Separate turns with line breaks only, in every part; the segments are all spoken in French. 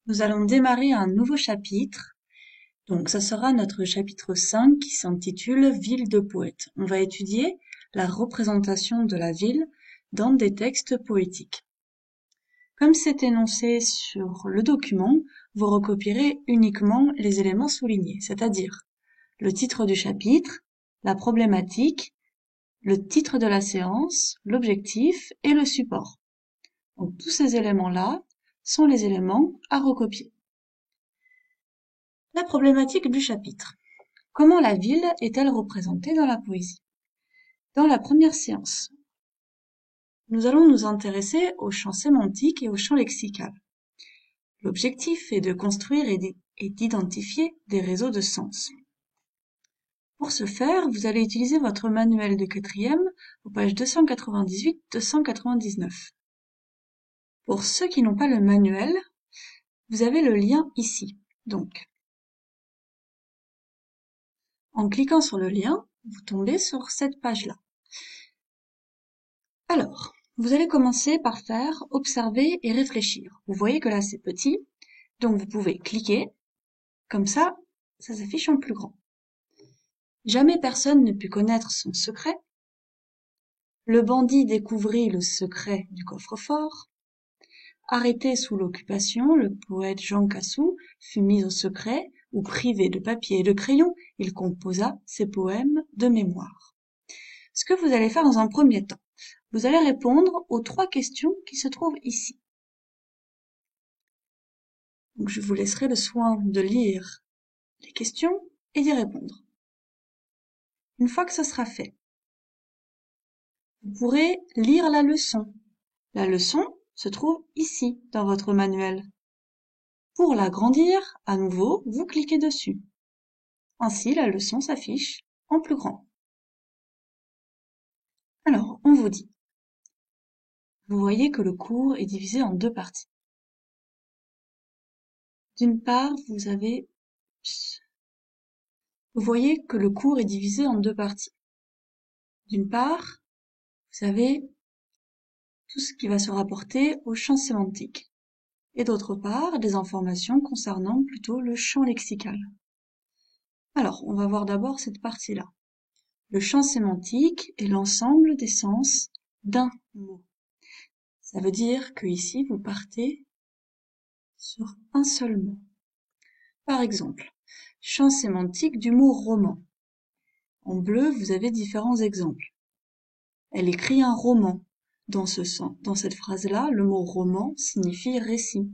Nous allons démarrer un nouveau chapitre. Donc, ça sera notre chapitre 5 qui s'intitule Ville de poète. On va étudier la représentation de la ville dans des textes poétiques. Comme c'est énoncé sur le document, vous recopierez uniquement les éléments soulignés, c'est-à-dire le titre du chapitre, la problématique, le titre de la séance, l'objectif et le support. Donc, tous ces éléments-là sont les éléments à recopier. La problématique du chapitre. Comment la ville est-elle représentée dans la poésie? Dans la première séance, nous allons nous intéresser au champ sémantique et au champ lexical. L'objectif est de construire et d'identifier des réseaux de sens. Pour ce faire, vous allez utiliser votre manuel de 4e aux pages 298-299. Pour ceux qui n'ont pas le manuel, vous avez le lien ici. Donc, en cliquant sur le lien, vous tombez sur cette page-là. Alors, vous allez commencer par faire observer et réfléchir. Vous voyez que là c'est petit, donc vous pouvez cliquer, comme ça s'affiche en plus grand. Jamais personne ne put connaître son secret. Le bandit découvrit le secret du coffre-fort. Arrêté sous l'occupation, le poète Jean Cassou fut mis au secret, où privé de papier et de crayon, il composa ses poèmes de mémoire. Ce que vous allez faire dans un premier temps, vous allez répondre aux 3 questions qui se trouvent ici. Donc je vous laisserai le soin de lire les questions et d'y répondre. Une fois que ce sera fait, vous pourrez lire la leçon. La leçon se trouve ici, dans votre manuel. Pour l'agrandir, à nouveau, vous cliquez dessus. Ainsi, la leçon s'affiche en plus grand. Alors, on vous dit. Vous voyez que le cours est divisé en 2 parties. D'une part, vous voyez que le cours est divisé en 2 parties. D'une part, vous avez tout ce qui va se rapporter au champ sémantique. Et d'autre part, des informations concernant plutôt le champ lexical. Alors, on va voir d'abord cette partie-là. Le champ sémantique est l'ensemble des sens d'un mot. Ça veut dire que ici, vous partez sur un seul mot. Par exemple, champ sémantique du mot roman. En bleu, vous avez différents exemples. Elle écrit un roman. Dans cette phrase-là, le mot roman signifie récit.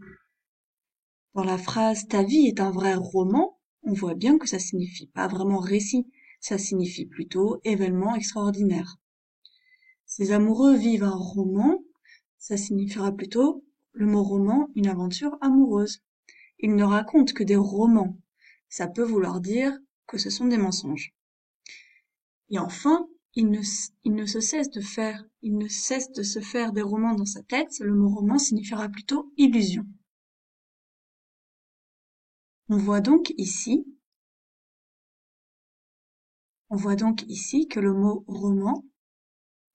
Dans la phrase « ta vie est un vrai roman », on voit bien que ça signifie pas vraiment récit, ça signifie plutôt événement extraordinaire. Ces amoureux vivent un roman, ça signifiera plutôt le mot roman, une aventure amoureuse. Ils ne racontent que des romans, ça peut vouloir dire que ce sont des mensonges. Et enfin, il ne cesse de se faire des romans dans sa tête, le mot roman signifiera plutôt illusion. On voit donc ici que le mot roman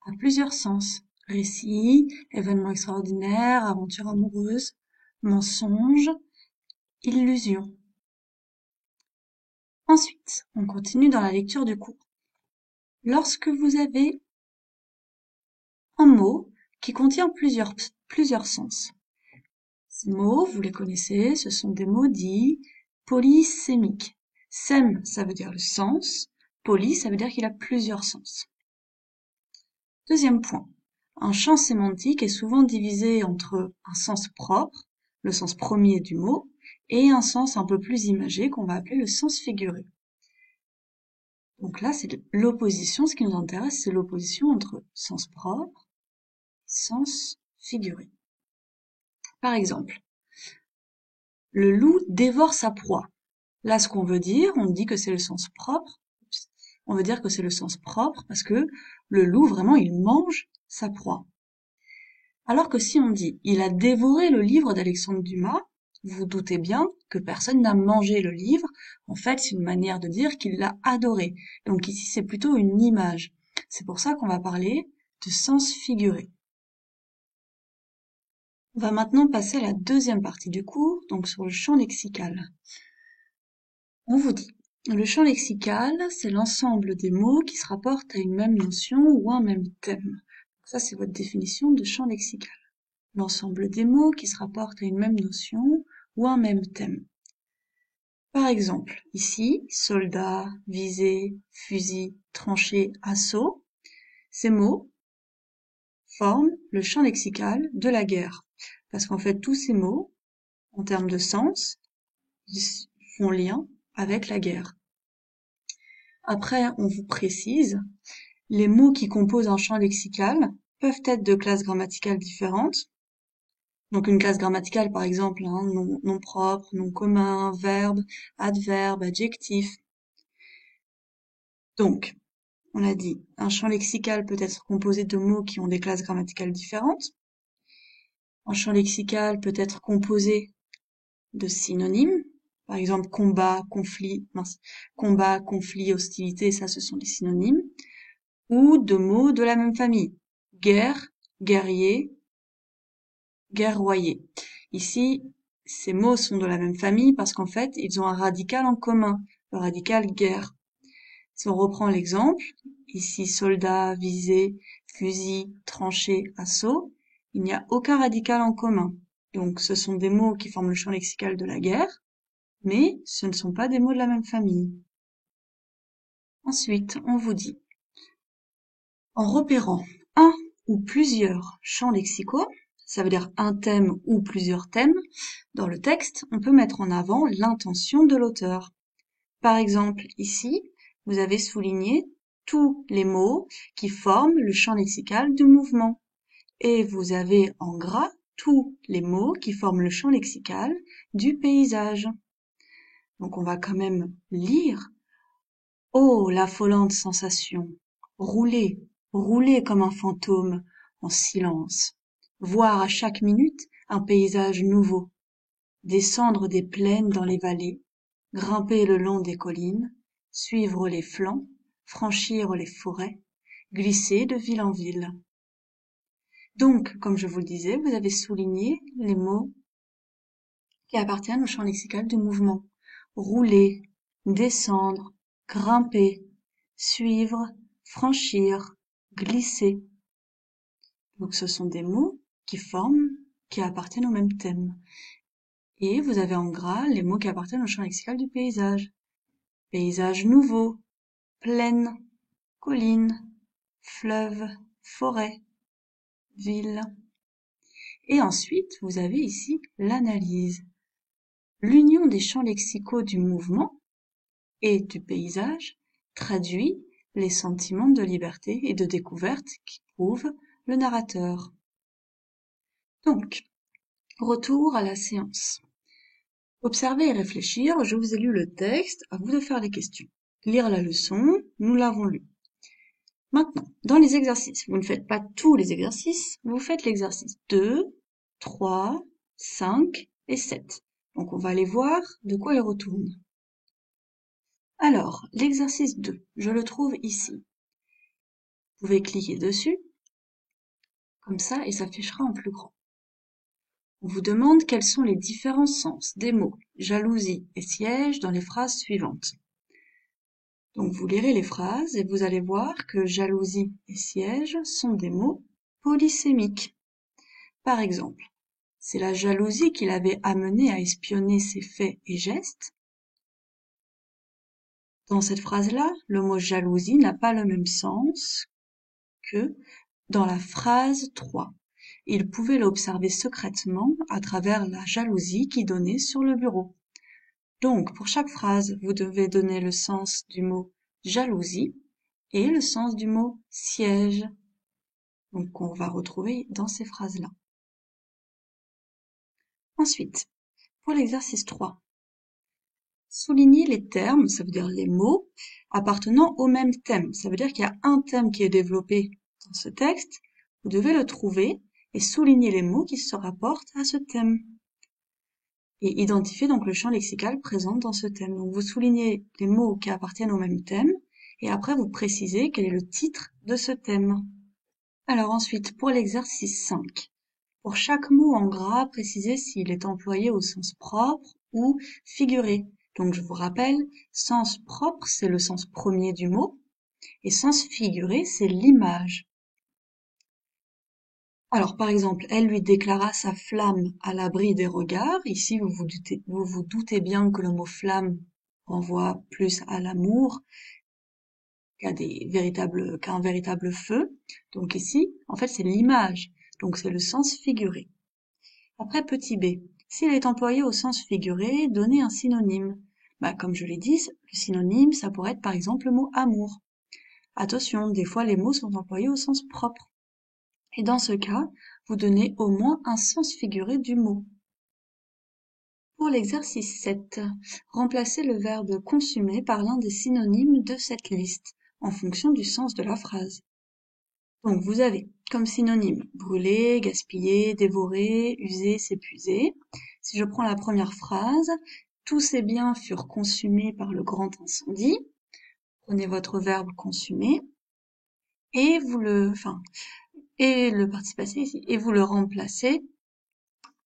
a plusieurs sens. Récit, événement extraordinaire, aventure amoureuse, mensonge, illusion. Ensuite, on continue dans la lecture du cours. Lorsque vous avez un mot qui contient plusieurs sens. Ces mots, vous les connaissez, ce sont des mots dits polysémiques. Sème, ça veut dire le sens. Poly, ça veut dire qu'il a plusieurs sens. Deuxième point. Un champ sémantique est souvent divisé entre un sens propre, le sens premier du mot, et un sens un peu plus imagé qu'on va appeler le sens figuré. Donc là, c'est l'opposition, ce qui nous intéresse, c'est l'opposition entre sens propre et sens figuré. Par exemple, le loup dévore sa proie. Là, ce qu'on veut dire, on dit que c'est le sens propre. On veut dire que c'est le sens propre parce que le loup, vraiment, il mange sa proie. Alors que si on dit « il a dévoré le livre d'Alexandre Dumas », vous doutez bien que personne n'a mangé le livre. En fait, c'est une manière de dire qu'il l'a adoré. Donc ici, c'est plutôt une image. C'est pour ça qu'on va parler de sens figuré. On va maintenant passer à la deuxième partie du cours, donc sur le champ lexical. On vous dit, le champ lexical, c'est l'ensemble des mots qui se rapportent à une même notion ou un même thème. Ça, c'est votre définition de champ lexical. L'ensemble des mots qui se rapportent à une même notion ou un même thème. Par exemple, ici, soldat, visée, fusil, tranchée, assaut, ces mots forment le champ lexical de la guerre. Parce qu'en fait, tous ces mots, en termes de sens, font lien avec la guerre. Après, on vous précise, les mots qui composent un champ lexical peuvent être de classes grammaticales différentes. Donc une classe grammaticale, par exemple, nom propre, nom commun, verbe, adverbe, adjectif. Donc, on a dit, un champ lexical peut être composé de mots qui ont des classes grammaticales différentes. Un champ lexical peut être composé de synonymes. Par exemple, combat, conflit, hostilité, ça ce sont des synonymes. Ou de mots de la même famille. Guerre, guerrier, guerroyer. Ici, ces mots sont de la même famille parce qu'en fait, ils ont un radical en commun, le radical guerre. Si on reprend l'exemple, ici soldat, visée, fusil, tranchée, assaut, il n'y a aucun radical en commun. Donc ce sont des mots qui forment le champ lexical de la guerre, mais ce ne sont pas des mots de la même famille. Ensuite, on vous dit, en repérant un ou plusieurs champs lexicaux, ça veut dire un thème ou plusieurs thèmes, dans le texte, on peut mettre en avant l'intention de l'auteur. Par exemple, ici, vous avez souligné tous les mots qui forment le champ lexical du mouvement. Et vous avez en gras tous les mots qui forment le champ lexical du paysage. Donc on va quand même lire. Oh, l'affolante sensation! Rouler, rouler comme un fantôme, en silence. Voir à chaque minute un paysage nouveau. Descendre des plaines dans les vallées, grimper le long des collines, suivre les flancs, franchir les forêts, glisser de ville en ville. Donc, comme je vous le disais, vous avez souligné les mots qui appartiennent au champ lexical du mouvement. Rouler, descendre, grimper, suivre, franchir, glisser. Donc ce sont des mots qui appartiennent au même thème. Et vous avez en gras les mots qui appartiennent au champ lexical du paysage. Paysage nouveau, plaine, colline, fleuve, forêt, ville. Et ensuite, vous avez ici l'analyse. L'union des champs lexicaux du mouvement et du paysage traduit les sentiments de liberté et de découverte qu'éprouve le narrateur. Donc, retour à la séance. Observez et réfléchir, je vous ai lu le texte, à vous de faire les questions. Lire la leçon, nous l'avons lu. Maintenant, dans les exercices, vous ne faites pas tous les exercices, vous faites l'exercice 2, 3, 5 et 7. Donc on va aller voir de quoi il retourne. Alors, l'exercice 2, je le trouve ici. Vous pouvez cliquer dessus, comme ça, et s'affichera en plus grand. On vous demande quels sont les différents sens des mots jalousie et siège dans les phrases suivantes. Donc vous lirez les phrases et vous allez voir que jalousie et siège sont des mots polysémiques. Par exemple, c'est la jalousie qui l'avait amené à espionner ses faits et gestes. Dans cette phrase-là, le mot jalousie n'a pas le même sens que dans la phrase 3. Il pouvait l'observer secrètement à travers la jalousie qui donnait sur le bureau. Donc, pour chaque phrase, vous devez donner le sens du mot jalousie et le sens du mot siège. Donc, on va retrouver dans ces phrases-là. Ensuite, pour l'exercice 3, soulignez les termes, ça veut dire les mots, appartenant au même thème. Ça veut dire qu'il y a un thème qui est développé dans ce texte. Vous devez le trouver et souligner les mots qui se rapportent à ce thème. Et identifier donc le champ lexical présent dans ce thème. Donc vous soulignez les mots qui appartiennent au même thème et après vous précisez quel est le titre de ce thème. Alors ensuite, pour l'exercice 5, Pour chaque mot en gras, précisez s'il est employé au sens propre ou figuré. Donc je vous rappelle, sens propre, c'est le sens premier du mot, et sens figuré, c'est l'image. Alors, par exemple, elle lui déclara sa flamme à l'abri des regards. Ici, vous vous doutez bien que le mot flamme renvoie plus à l'amour qu'un véritable feu. Donc ici, en fait, c'est l'image. Donc c'est le sens figuré. Après, petit b. S'il est employé au sens figuré, donnez un synonyme. Comme je l'ai dit, le synonyme, ça pourrait être par exemple le mot amour. Attention, des fois les mots sont employés au sens propre. Et dans ce cas, vous donnez au moins un sens figuré du mot. Pour l'exercice 7, remplacez le verbe consumer par l'un des synonymes de cette liste, en fonction du sens de la phrase. Donc vous avez comme synonyme brûler, gaspiller, dévorer, user, s'épuiser. Si je prends la première phrase, tous ces biens furent consumés par le grand incendie. Prenez votre verbe consumer et et le participe passé ici, et vous le remplacez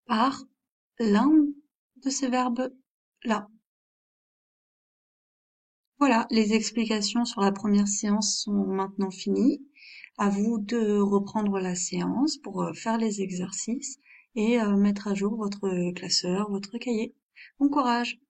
par l'un de ces verbes-là. Voilà, les explications sur la première séance sont maintenant finies. À vous de reprendre la séance pour faire les exercices et mettre à jour votre classeur, votre cahier. Bon courage!